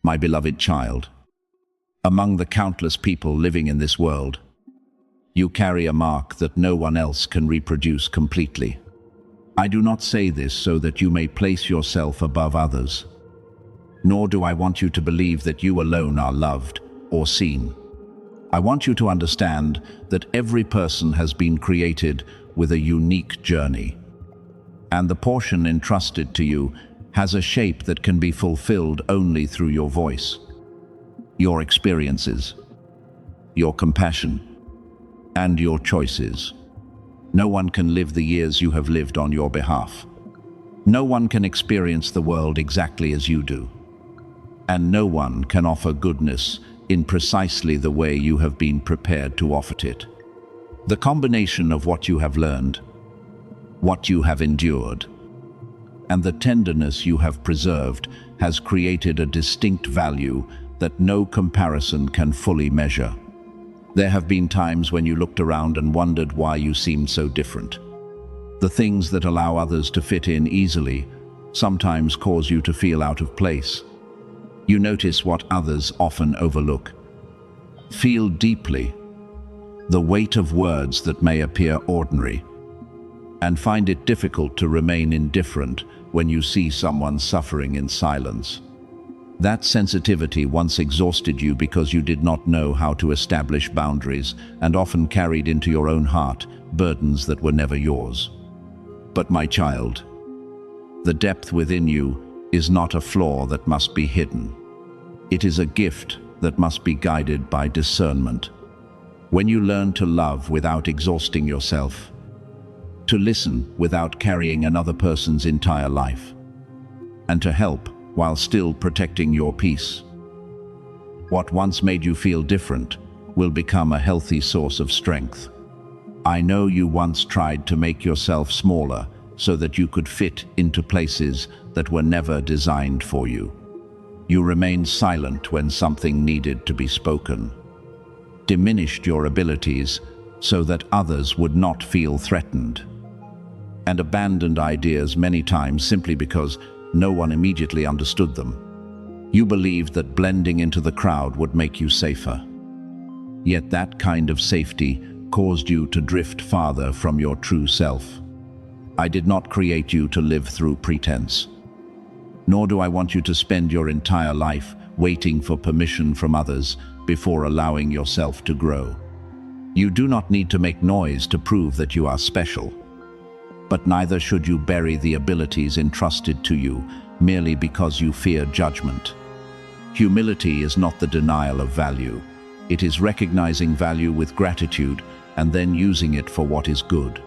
my beloved child. Among the countless people living in this world, you carry a mark that no one else can reproduce completely. I do not say this so that you may place yourself above others, nor do I want you to believe that you alone are loved or seen. I want you to understand that every person has been created with a unique journey, and the portion entrusted to you has a shape that can be fulfilled only through your voice, your experiences, your compassion, and your choices. No one can live the years you have lived on your behalf. No one can experience the world exactly as you do. And no one can offer goodness in precisely the way you have been prepared to offer it. The combination of what you have learned, what you have endured, and the tenderness you have preserved has created a distinct value that no comparison can fully measure. There have been times when you looked around and wondered why you seemed so different. The things that allow others to fit in easily sometimes cause you to feel out of place. You notice what others often overlook. Feel deeply the weight of words that may appear ordinary, and find it difficult to remain indifferent when you see someone suffering in silence. That sensitivity once exhausted you because you did not know how to establish boundaries and often carried into your own heart burdens that were never yours. But my child, the depth within you is not a flaw that must be hidden. It is a gift that must be guided by discernment. When you learn to love without exhausting yourself, to listen without carrying another person's entire life, and to help while still protecting your peace, what once made you feel different will become a healthy source of strength. I know you once tried to make yourself smaller so that you could fit into places that were never designed for you. You remained silent when something needed to be spoken, diminished your abilities so that others would not feel threatened, and abandoned ideas many times simply because no one immediately understood them. You believed that blending into the crowd would make you safer. Yet that kind of safety caused you to drift farther from your true self. I did not create you to live through pretense, nor do I want you to spend your entire life waiting for permission from others before allowing yourself to grow. You do not need to make noise to prove that you are special, but neither should you bury the abilities entrusted to you merely because you fear judgment. Humility is not the denial of value. It is recognizing value with gratitude and then using it for what is good.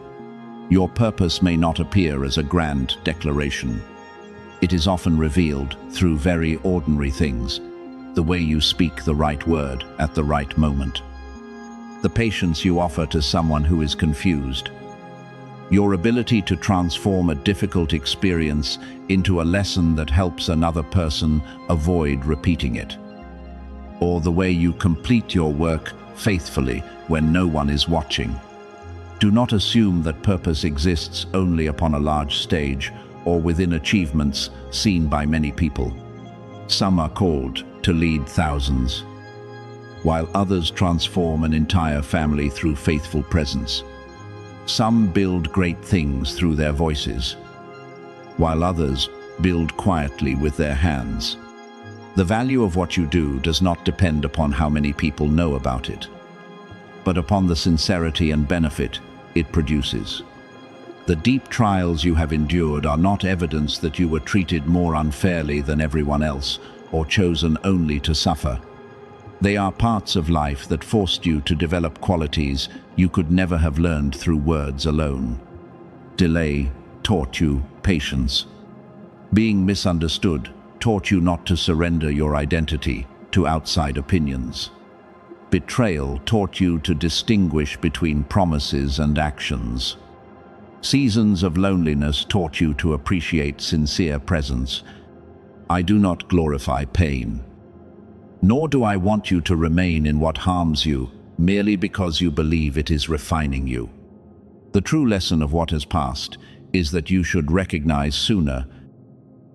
Your purpose may not appear as a grand declaration. It is often revealed through very ordinary things, the way you speak the right word at the right moment, the patience you offer to someone who is confused, your ability to transform a difficult experience into a lesson that helps another person avoid repeating it, or the way you complete your work faithfully when no one is watching. Do not assume that purpose exists only upon a large stage or within achievements seen by many people. Some are called to lead thousands, while others transform an entire family through faithful presence. Some build great things through their voices, while others build quietly with their hands. The value of what you do does not depend upon how many people know about it, but upon the sincerity and benefit it produces. The deep trials you have endured are not evidence that you were treated more unfairly than everyone else or chosen only to suffer. They are parts of life that forced you to develop qualities you could never have learned through words alone. Delay taught you patience. Being misunderstood taught you not to surrender your identity to outside opinions. Betrayal taught you to distinguish between promises and actions. Seasons of loneliness taught you to appreciate sincere presence. I do not glorify pain, nor do I want you to remain in what harms you merely because you believe it is refining you. The true lesson of what has passed is that you should recognize sooner,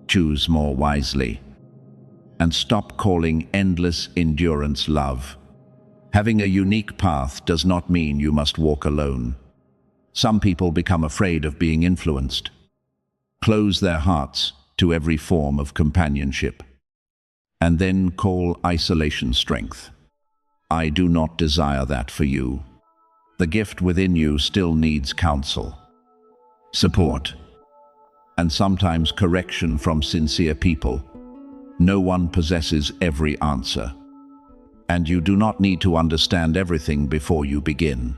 choose more wisely, and stop calling endless endurance love. Having a unique path does not mean you must walk alone. Some people become afraid of being influenced, close their hearts to every form of companionship, and then call isolation strength. I do not desire that for you. The gift within you still needs counsel, support, and sometimes correction from sincere people. No one possesses every answer, and you do not need to understand everything before you begin.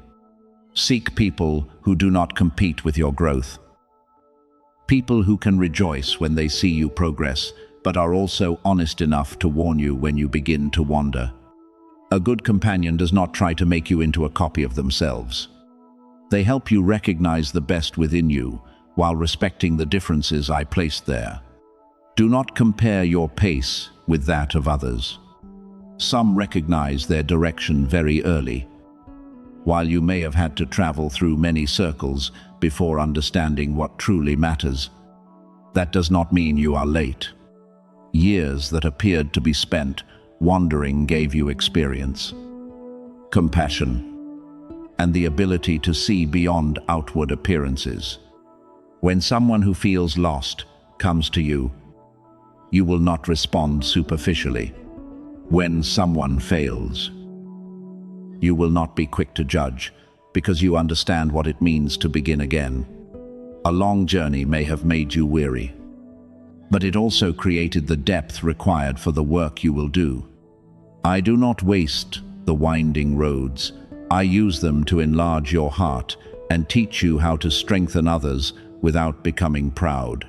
Seek people who do not compete with your growth. People who can rejoice when they see you progress, but are also honest enough to warn you when you begin to wander. A good companion does not try to make you into a copy of themselves. They help you recognize the best within you, while respecting the differences I placed there. Do not compare your pace with that of others. Some recognize their direction very early, while you may have had to travel through many circles before understanding what truly matters. That does not mean you are late. Years that appeared to be spent wandering gave you experience, compassion, and the ability to see beyond outward appearances. When someone who feels lost comes to you, you will not respond superficially. When someone fails, you will not be quick to judge, because you understand what it means to begin again. A long journey may have made you weary, but it also created the depth required for the work you will do. I do not waste the winding roads. I use them to enlarge your heart and teach you how to strengthen others without becoming proud.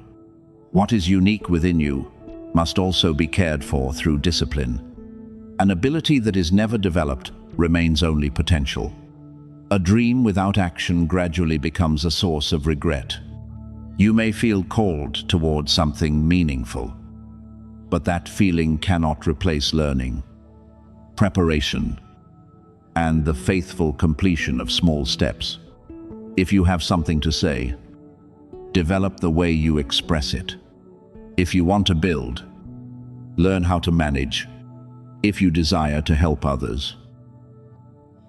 What is unique within you must also be cared for through discipline. An ability that is never developed remains only potential. A dream without action gradually becomes a source of regret. You may feel called towards something meaningful, but that feeling cannot replace learning, preparation, and the faithful completion of small steps. If you have something to say, develop the way you express it. If you want to build, learn how to manage. If you desire to help others,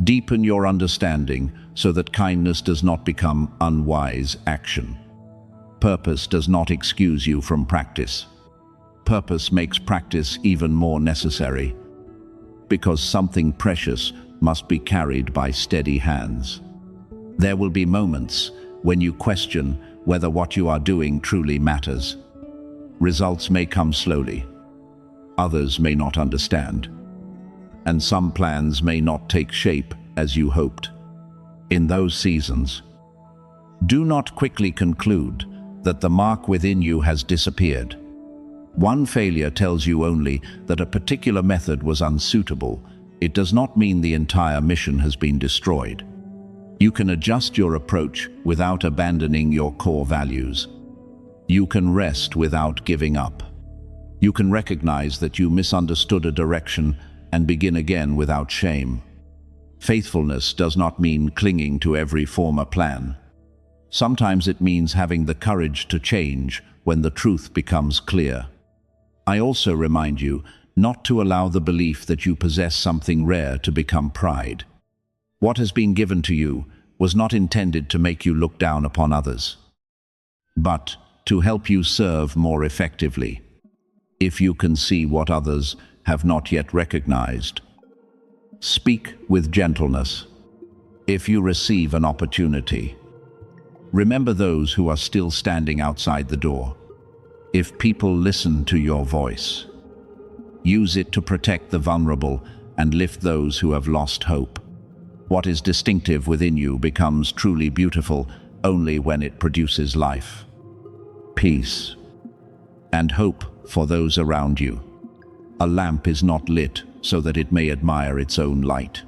deepen your understanding so that kindness does not become unwise action. Purpose does not excuse you from practice. Purpose makes practice even more necessary, because something precious must be carried by steady hands. There will be moments when you question whether what you are doing truly matters. Results may come slowly. Others may not understand, and some plans may not take shape as you hoped. In those seasons, do not quickly conclude that the mark within you has disappeared. One failure tells you only that a particular method was unsuitable. It does not mean the entire mission has been destroyed. You can adjust your approach without abandoning your core values. You can rest without giving up. You can recognize that you misunderstood a direction and begin again without shame. Faithfulness does not mean clinging to every former plan. Sometimes it means having the courage to change when the truth becomes clear. I also remind you not to allow the belief that you possess something rare to become pride. What has been given to you was not intended to make you look down upon others, but to help you serve more effectively. If you can see what others have not yet recognized, speak with gentleness. If you receive an opportunity, remember those who are still standing outside the door. If people listen to your voice, use it to protect the vulnerable and lift those who have lost hope. What is distinctive within you becomes truly beautiful only when it produces life, peace, and hope for those around you. A lamp is not lit so that it may admire its own light,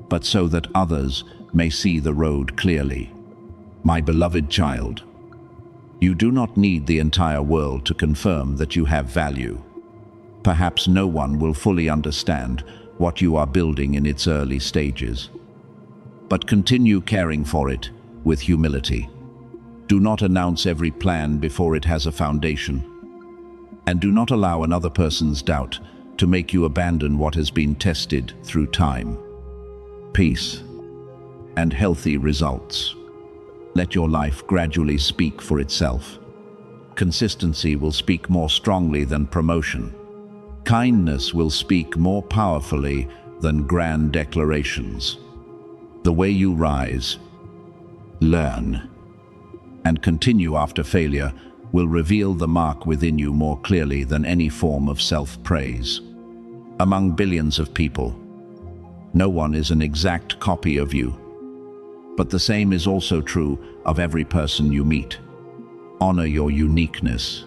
but so that others may see the road clearly. My beloved child, you do not need the entire world to confirm that you have value. Perhaps no one will fully understand what you are building in its early stages, but continue caring for it with humility. Do not announce every plan before it has a foundation. And do not allow another person's doubt to make you abandon what has been tested through time. Peace and healthy results. Let your life gradually speak for itself. Consistency will speak more strongly than promotion. Kindness will speak more powerfully than grand declarations. The way you rise, learn, and continue after failure will reveal the mark within you more clearly than any form of self-praise. Among billions of people, no one is an exact copy of you, but the same is also true of every person you meet. Honor your uniqueness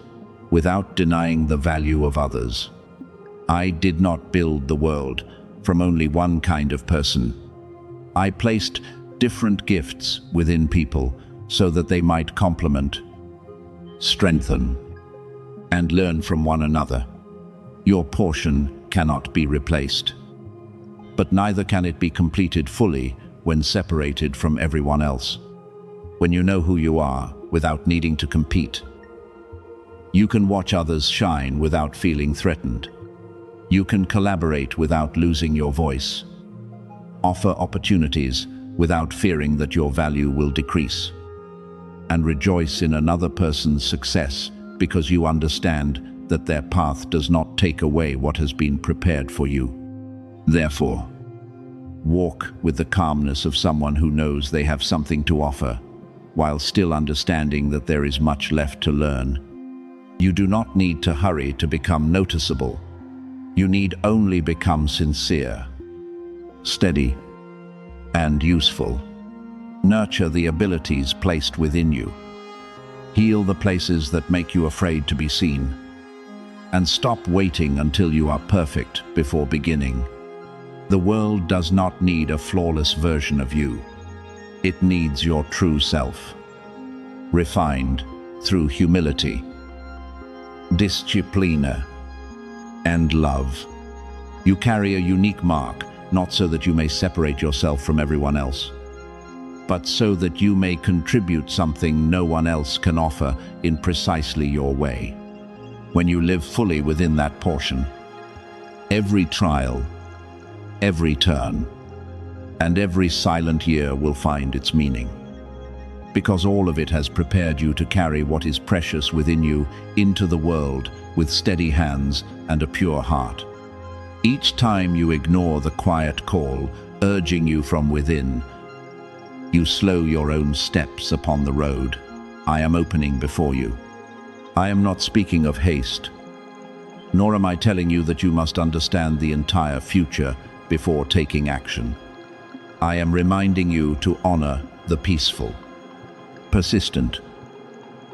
without denying the value of others. I did not build the world from only one kind of person. I placed different gifts within people so that they might complement, strengthen, and learn from one another. Your portion cannot be replaced, but neither can it be completed fully when separated from everyone else. When you know who you are without needing to compete, you can watch others shine without feeling threatened. You can collaborate without losing your voice. Offer opportunities without fearing that your value will decrease. And rejoice in another person's success because you understand that their path does not take away what has been prepared for you. Therefore, walk with the calmness of someone who knows they have something to offer, while still understanding that there is much left to learn. You do not need to hurry to become noticeable. You need only become sincere, steady, and useful. Nurture the abilities placed within you. Heal the places that make you afraid to be seen. And stop waiting until you are perfect before beginning. The world does not need a flawless version of you. It needs your true self, refined through humility, disciplina, and love. You carry a unique mark, not so that you may separate yourself from everyone else, but so that you may contribute something no one else can offer in precisely your way. When you live fully within that portion, every trial, every turn, and every silent year will find its meaning, because all of it has prepared you to carry what is precious within you into the world with steady hands and a pure heart. Each time you ignore the quiet call urging you from within, you slow your own steps upon the road I am opening before you. I am not speaking of haste, nor am I telling you that you must understand the entire future before taking action. I am reminding you to honor the peaceful, persistent,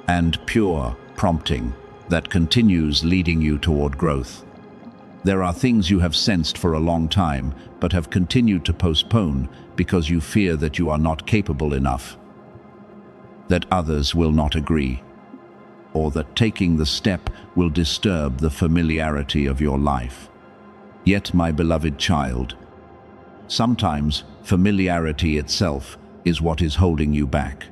and pure prompting that continues leading you toward growth. There are things you have sensed for a long time, but have continued to postpone because you fear that you are not capable enough, that others will not agree, or that taking the step will disturb the familiarity of your life. Yet, my beloved child, sometimes familiarity itself is what is holding you back.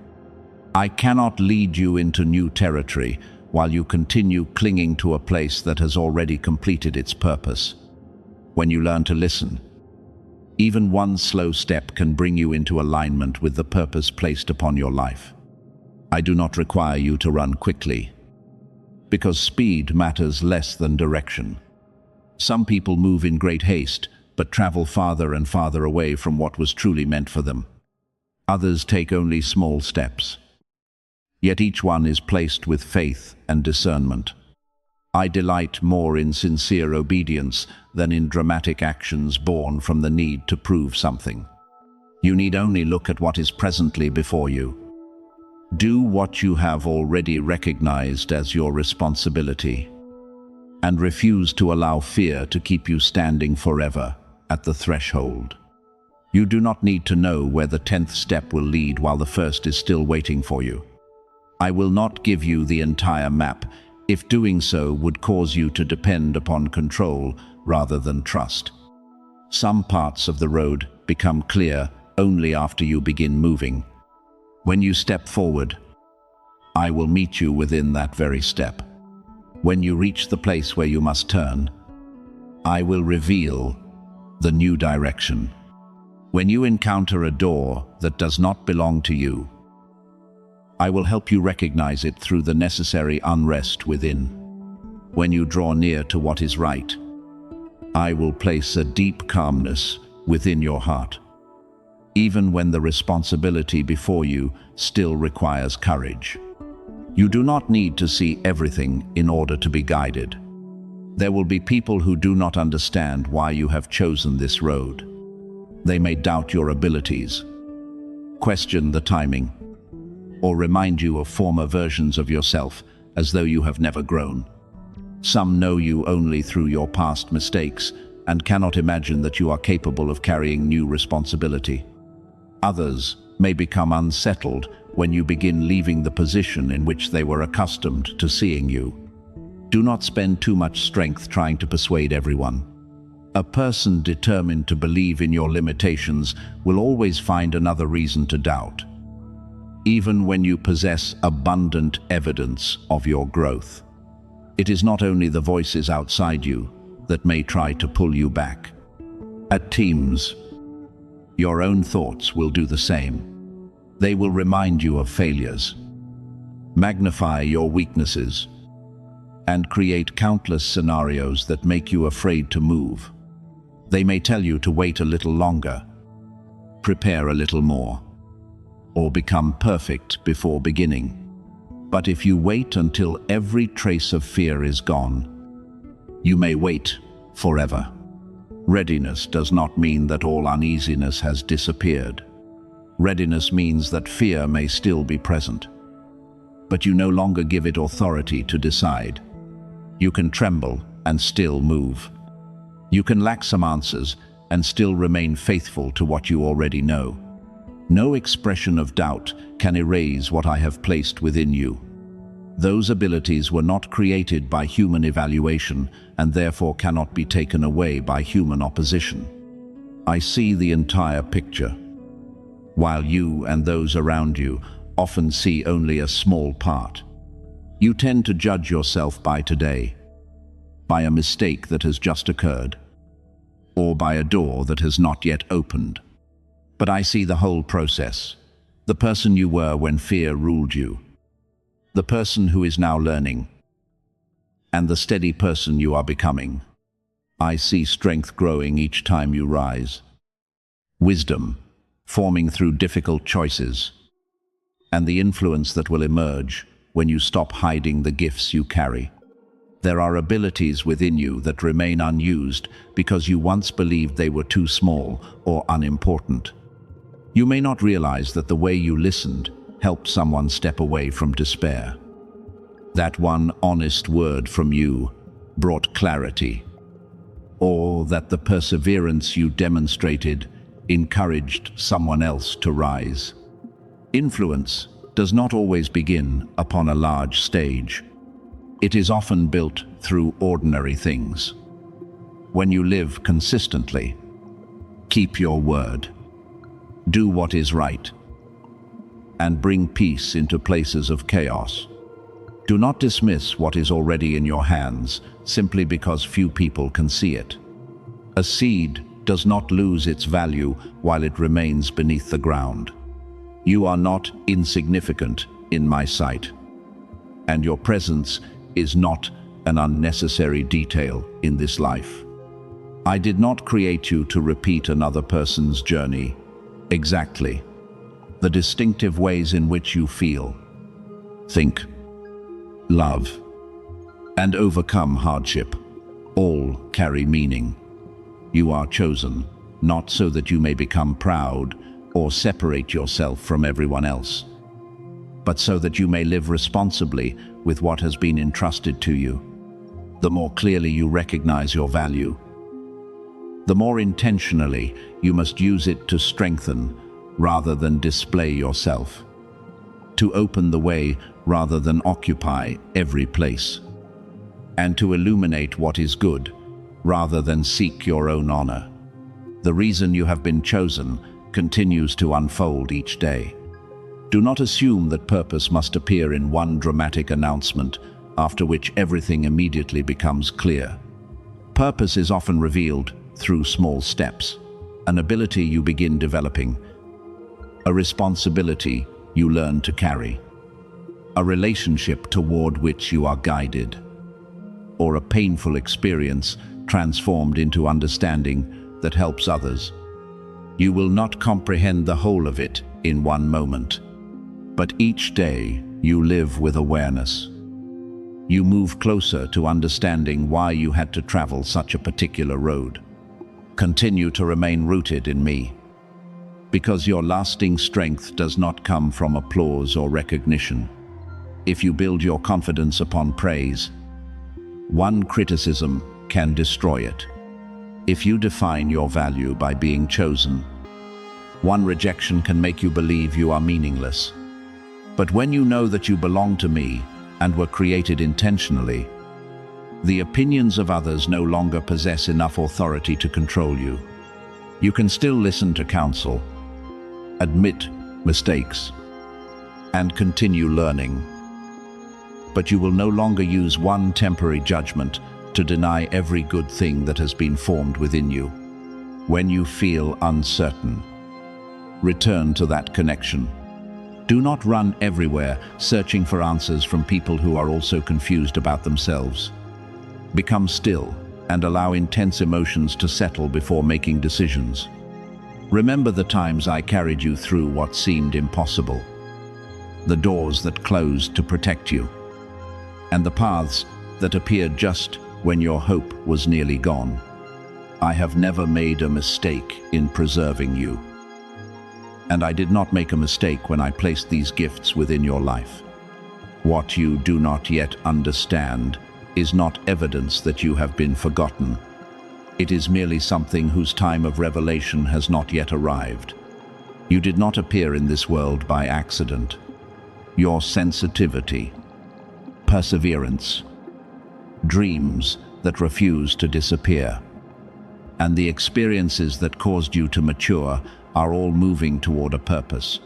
I cannot lead you into new territory while you continue clinging to a place that has already completed its purpose. When you learn to listen, even one slow step can bring you into alignment with the purpose placed upon your life. I do not require you to run quickly, because speed matters less than direction. Some people move in great haste, but travel farther and farther away from what was truly meant for them. Others take only small steps, yet each one is placed with faith and discernment. I delight more in sincere obedience than in dramatic actions born from the need to prove something. You need only look at what is presently before you. Do what you have already recognized as your responsibility, and refuse to allow fear to keep you standing forever at the threshold. You do not need to know where the 10th step will lead while the first is still waiting for you. I will not give you the entire map, if doing so would cause you to depend upon control rather than trust. Some parts of the road become clear only after you begin moving. When you step forward, I will meet you within that very step. When you reach the place where you must turn, I will reveal the new direction. When you encounter a door that does not belong to you, I will help you recognize it through the necessary unrest within. When you draw near to what is right, I will place a deep calmness within your heart, even when the responsibility before you still requires courage. You do not need to see everything in order to be guided. There will be people who do not understand why you have chosen this road. They may doubt your abilities, question the timing, or remind you of former versions of yourself as though you have never grown. Some know you only through your past mistakes and cannot imagine that you are capable of carrying new responsibility. Others may become unsettled when you begin leaving the position in which they were accustomed to seeing you. Do not spend too much strength trying to persuade everyone. A person determined to believe in your limitations will always find another reason to doubt, even when you possess abundant evidence of your growth. It is not only the voices outside you that may try to pull you back. At times, your own thoughts will do the same. They will remind you of failures, magnify your weaknesses, and create countless scenarios that make you afraid to move. They may tell you to wait a little longer, prepare a little more, or become perfect before beginning. But if you wait until every trace of fear is gone, you may wait forever. Readiness does not mean that all uneasiness has disappeared. Readiness means that fear may still be present, but you no longer give it authority to decide. You can tremble and still move. You can lack some answers and still remain faithful to what you already know. No expression of doubt can erase what I have placed within you. Those abilities were not created by human evaluation and therefore cannot be taken away by human opposition. I see the entire picture, while you and those around you often see only a small part. You tend to judge yourself by today, by a mistake that has just occurred, or by a door that has not yet opened. But I see the whole process, the person you were when fear ruled you, the person who is now learning, and the steady person you are becoming. I see strength growing each time you rise, wisdom forming through difficult choices, and the influence that will emerge when you stop hiding the gifts you carry. There are abilities within you that remain unused because you once believed they were too small or unimportant. You may not realize that the way you listened helped someone step away from despair. That one honest word from you brought clarity, or that the perseverance you demonstrated encouraged someone else to rise. Influence does not always begin upon a large stage. It is often built through ordinary things. When you live consistently, keep your word, do what is right, and bring peace into places of chaos. Do not dismiss what is already in your hands simply because few people can see it. A seed does not lose its value while it remains beneath the ground. You are not insignificant in my sight, and your presence is not an unnecessary detail in this life. I did not create you to repeat another person's journey. Exactly. The distinctive ways in which you feel, think, love, and overcome hardship all carry meaning. You are chosen, not so that you may become proud or separate yourself from everyone else, but so that you may live responsibly with what has been entrusted to you. The more clearly you recognize your value, the more intentionally you must use it to strengthen rather than display yourself, to open the way rather than occupy every place, and to illuminate what is good rather than seek your own honor. The reason you have been chosen continues to unfold each day. Do not assume that purpose must appear in one dramatic announcement after which everything immediately becomes clear. Purpose is often revealed through small steps, an ability you begin developing, a responsibility you learn to carry, a relationship toward which you are guided, or a painful experience transformed into understanding that helps others. You will not comprehend the whole of it in one moment, but each day you live with awareness. You move closer to understanding why you had to travel such a particular road. Continue to remain rooted in me, because your lasting strength does not come from applause or recognition. If you build your confidence upon praise, one criticism can destroy it. If you define your value by being chosen, one rejection can make you believe you are meaningless. But when you know that you belong to me and were created intentionally, the opinions of others no longer possess enough authority to control you. You can still listen to counsel, admit mistakes, and continue learning. But you will no longer use one temporary judgment to deny every good thing that has been formed within you. When you feel uncertain, return to that connection. Do not run everywhere searching for answers from people who are also confused about themselves. Become still and allow intense emotions to settle before making decisions. Remember the times I carried you through what seemed impossible, the doors that closed to protect you, and the paths that appeared just when your hope was nearly gone. I have never made a mistake in preserving you. And I did not make a mistake when I placed these gifts within your life. What you do not yet understand is not evidence that you have been forgotten. It is merely something whose time of revelation has not yet arrived. You did not appear in this world by accident. Your sensitivity, perseverance, dreams that refuse to disappear, and the experiences that caused you to mature are all moving toward a purpose.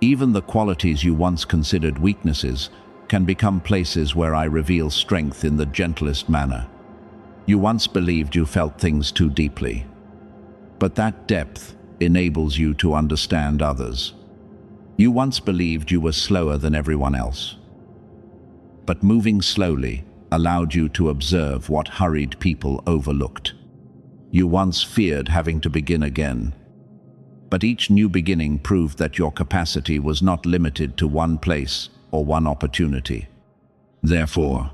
Even the qualities you once considered weaknesses can become places where I reveal strength in the gentlest manner. You once believed you felt things too deeply, but that depth enables you to understand others. You once believed you were slower than everyone else, but moving slowly allowed you to observe what hurried people overlooked. You once feared having to begin again, but each new beginning proved that your capacity was not limited to one place or one opportunity. Therefore,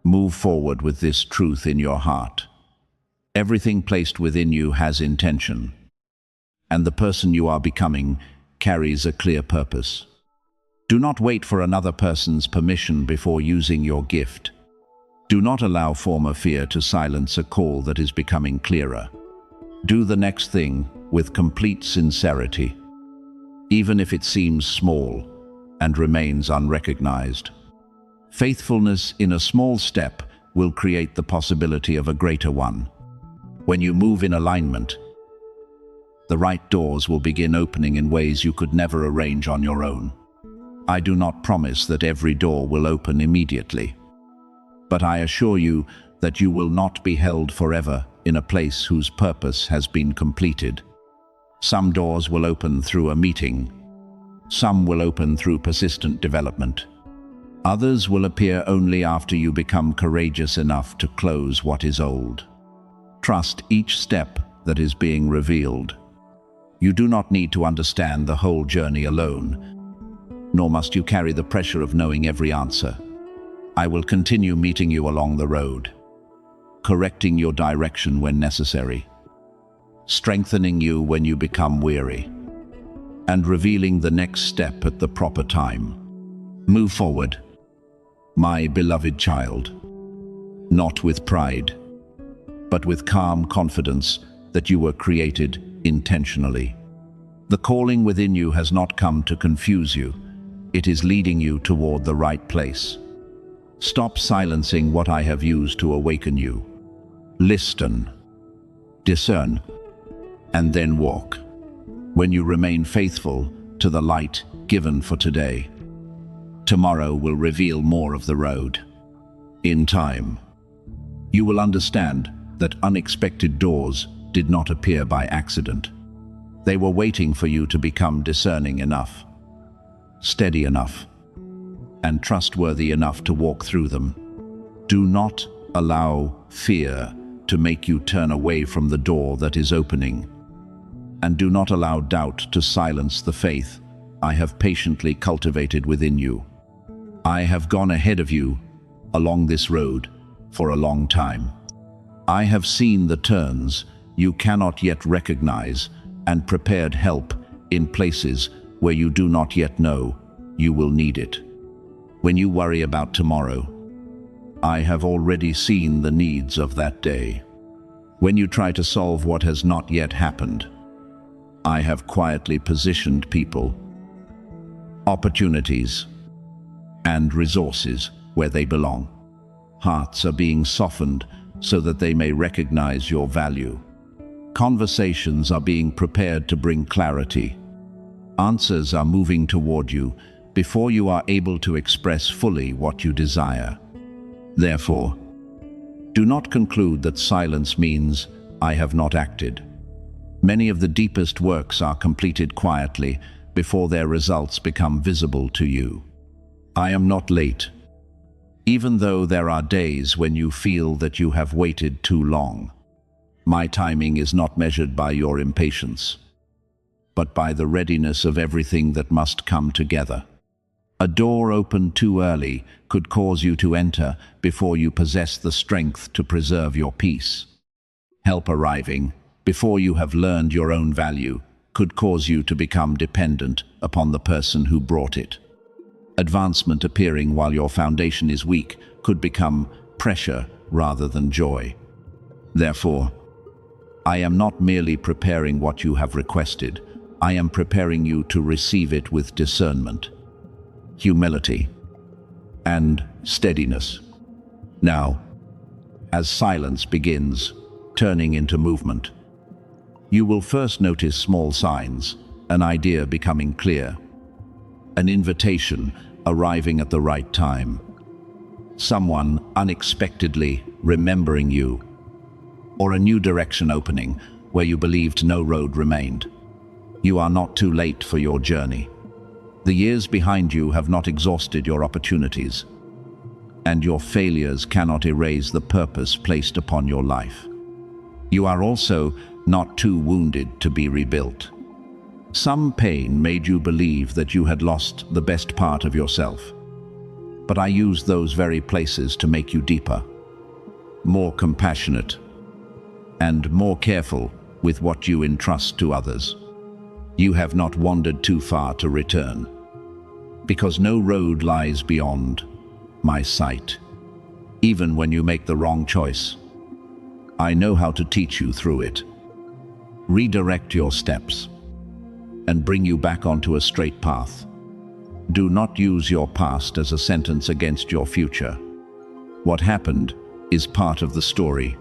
move forward with this truth in your heart. Everything placed within you has intention, and the person you are becoming carries a clear purpose. Do not wait for another person's permission before using your gift. Do not allow former fear to silence a call that is becoming clearer. Do the next thing with complete sincerity, even if it seems small and remains unrecognized. Faithfulness in a small step will create the possibility of a greater one. When you move in alignment, the right doors will begin opening in ways you could never arrange on your own. I do not promise that every door will open immediately, but I assure you that you will not be held forever in a place whose purpose has been completed. Some doors will open through a meeting. Some will open through persistent development. Others will appear only after you become courageous enough to close what is old. Trust each step that is being revealed. You do not need to understand the whole journey alone, nor must you carry the pressure of knowing every answer. I will continue meeting you along the road, correcting your direction when necessary, strengthening you when you become weary, and revealing the next step at the proper time. Move forward, my beloved child, not with pride, but with calm confidence that you were created intentionally. The calling within you has not come to confuse you. It is leading you toward the right place. Stop silencing what I have used to awaken you. Listen, discern, and then walk. When you remain faithful to the light given for today, Tomorrow will reveal more of the road. In time, you will understand that unexpected doors did not appear by accident. They were waiting for you to become discerning enough, steady enough, and trustworthy enough to walk through them. Do not allow fear to make you turn away from the door that is opening. And do not allow doubt to silence the faith I have patiently cultivated within you. I have gone ahead of you along this road for a long time. I have seen the turns you cannot yet recognize and prepared help in places where you do not yet know you will need it. When you worry about tomorrow, I have already seen the needs of that day. When you try to solve what has not yet happened, I have quietly positioned people, opportunities, and resources where they belong. Hearts are being softened so that they may recognize your value. Conversations are being prepared to bring clarity. Answers are moving toward you before you are able to express fully what you desire. Therefore, do not conclude that silence means I have not acted. Many of the deepest works are completed quietly before their results become visible to you. I am not late, even though there are days when you feel that you have waited too long. My timing is not measured by your impatience, but by the readiness of everything that must come together. A door opened too early could cause you to enter before you possess the strength to preserve your peace. Help arriving before you have learned your own value could cause you to become dependent upon the person who brought it. Advancement appearing while your foundation is weak could become pressure rather than joy. Therefore, I am not merely preparing what you have requested, I am preparing you to receive it with discernment, humility, and steadiness. Now, as silence begins turning into movement, you will first notice small signs, an idea becoming clear, an invitation arriving at the right time, someone unexpectedly remembering you, or a new direction opening where you believed no road remained. You are not too late for your journey. The years behind you have not exhausted your opportunities, and your failures cannot erase the purpose placed upon your life. You are also not too wounded to be rebuilt. Some pain made you believe that you had lost the best part of yourself, but I used those very places to make you deeper, more compassionate, and more careful with what you entrust to others. You have not wandered too far to return, because no road lies beyond my sight. Even when you make the wrong choice, I know how to teach you through it, redirect your steps, and bring you back onto a straight path. Do not use your past as a sentence against your future. What happened is part of the story,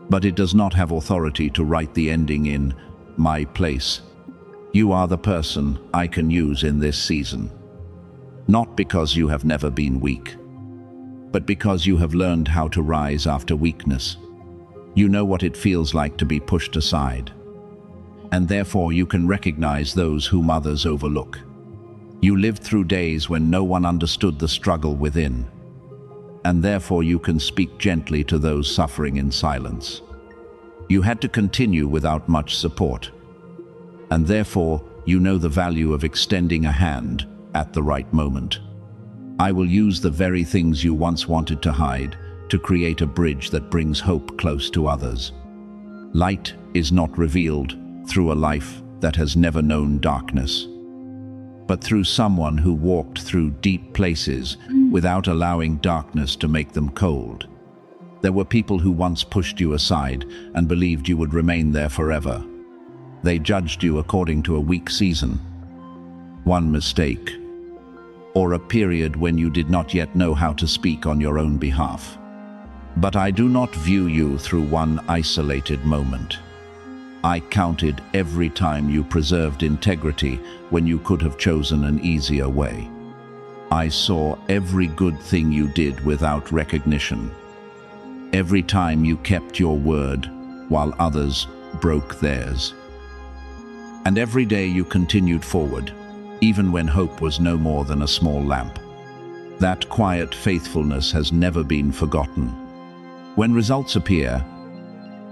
but it does not have authority to write the ending in my place. You are the person I can use in this season, not because you have never been weak, but because you have learned how to rise after weakness. You know what it feels like to be pushed aside, and therefore you can recognize those whom others overlook. You lived through days when no one understood the struggle within, and therefore you can speak gently to those suffering in silence. You had to continue without much support, and therefore you know the value of extending a hand at the right moment. I will use the very things you once wanted to hide to create a bridge that brings hope close to others. Light is not revealed through a life that has never known darkness, but through someone who walked through deep places without allowing darkness to make them cold. There were people who once pushed you aside and believed you would remain there forever. They judged you according to a weak season, one mistake, or a period when you did not yet know how to speak on your own behalf. But I do not view you through one isolated moment. I counted every time you preserved integrity when you could have chosen an easier way. I saw every good thing you did without recognition. Every time you kept your word while others broke theirs. And every day you continued forward, even when hope was no more than a small lamp. That quiet faithfulness has never been forgotten. When results appear,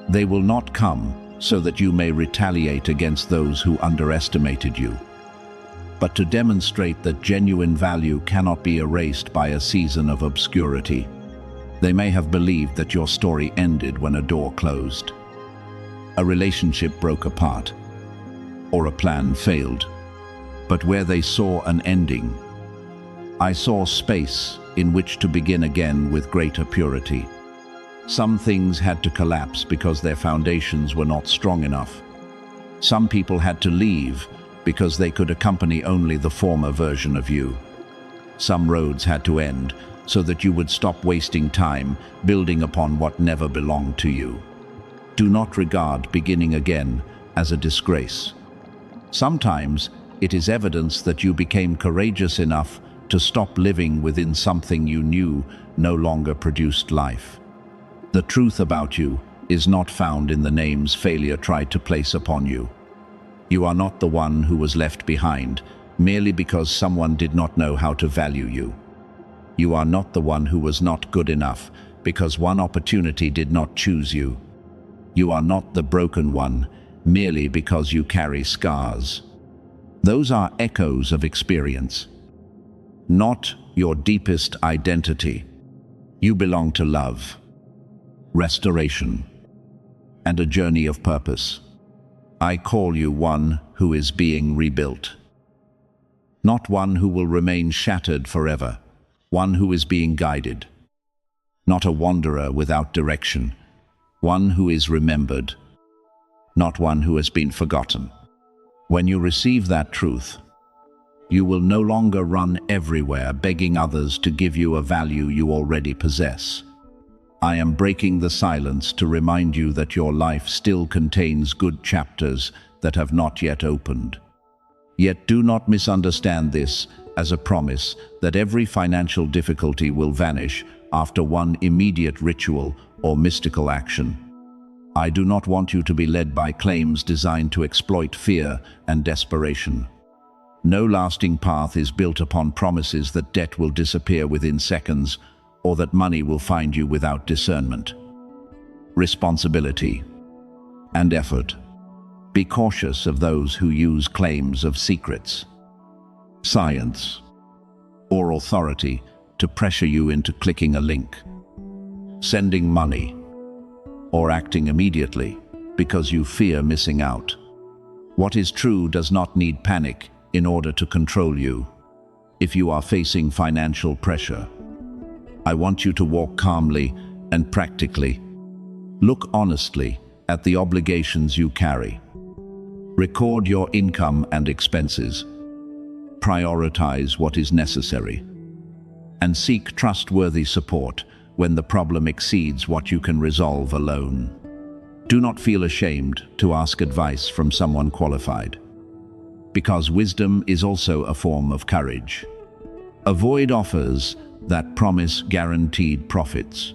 they will not come so that you may retaliate against those who underestimated you, but to demonstrate that genuine value cannot be erased by a season of obscurity. They may have believed that your story ended when a door closed, a relationship broke apart, or a plan failed. But where they saw an ending, I saw space in which to begin again with greater purity. Some things had to collapse because their foundations were not strong enough. Some people had to leave because they could accompany only the former version of you. Some roads had to end so that you would stop wasting time building upon what never belonged to you. Do not regard beginning again as a disgrace. Sometimes it is evidence that you became courageous enough to stop living within something you knew no longer produced life. The truth about you is not found in the names failure tried to place upon you. You are not the one who was left behind merely because someone did not know how to value you. You are not the one who was not good enough because one opportunity did not choose you. You are not the broken one merely because you carry scars. Those are echoes of experience, not your deepest identity. You belong to love, restoration, and a journey of purpose. I call you one who is being rebuilt. Not one who will remain shattered forever, one who is being guided. Not a wanderer without direction, one who is remembered, not one who has been forgotten. When you receive that truth, you will no longer run everywhere begging others to give you a value you already possess. I am breaking the silence to remind you that your life still contains good chapters that have not yet opened. Yet do not misunderstand this as a promise that every financial difficulty will vanish after one immediate ritual or mystical action. I do not want you to be led by claims designed to exploit fear and desperation. No lasting path is built upon promises that debt will disappear within seconds or that money will find you without discernment. Responsibility and effort. Be cautious of those who use claims of secrets, science, or authority to pressure you into clicking a link, sending money, or acting immediately because you fear missing out. What is true does not need panic in order to control you. If you are facing financial pressure, I want you to walk calmly and practically. Look honestly at the obligations you carry. Record your income and expenses. Prioritize what is necessary. And seek trustworthy support when the problem exceeds what you can resolve alone. Do not feel ashamed to ask advice from someone qualified, because wisdom is also a form of courage. Avoid offers that promise guaranteed profits,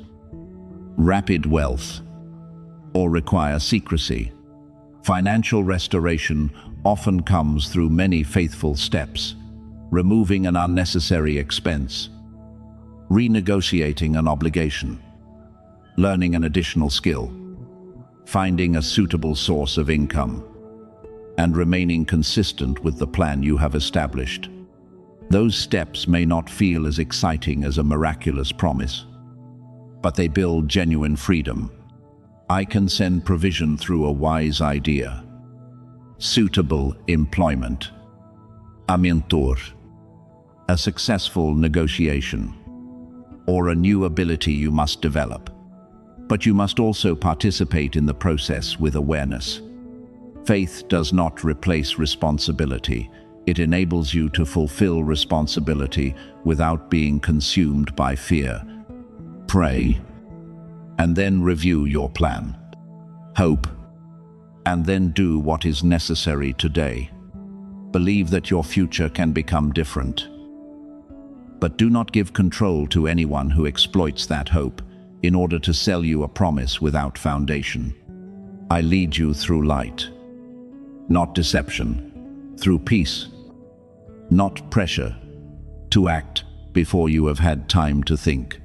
rapid wealth, or require secrecy. Financial restoration often comes through many faithful steps: removing an unnecessary expense, renegotiating an obligation, learning an additional skill, finding a suitable source of income, and remaining consistent with the plan you have established. Those steps may not feel as exciting as a miraculous promise, but they build genuine freedom. I can send provision through a wise idea, suitable employment, a mentor, a successful negotiation, or a new ability you must develop. But you must also participate in the process with awareness. Faith does not replace responsibility. It enables you to fulfill responsibility without being consumed by fear. Pray, and then review your plan. Hope, and then do what is necessary today. Believe that your future can become different. But do not give control to anyone who exploits that hope in order to sell you a promise without foundation. I lead you through light, not deception, through peace, not pressure, to act before you have had time to think.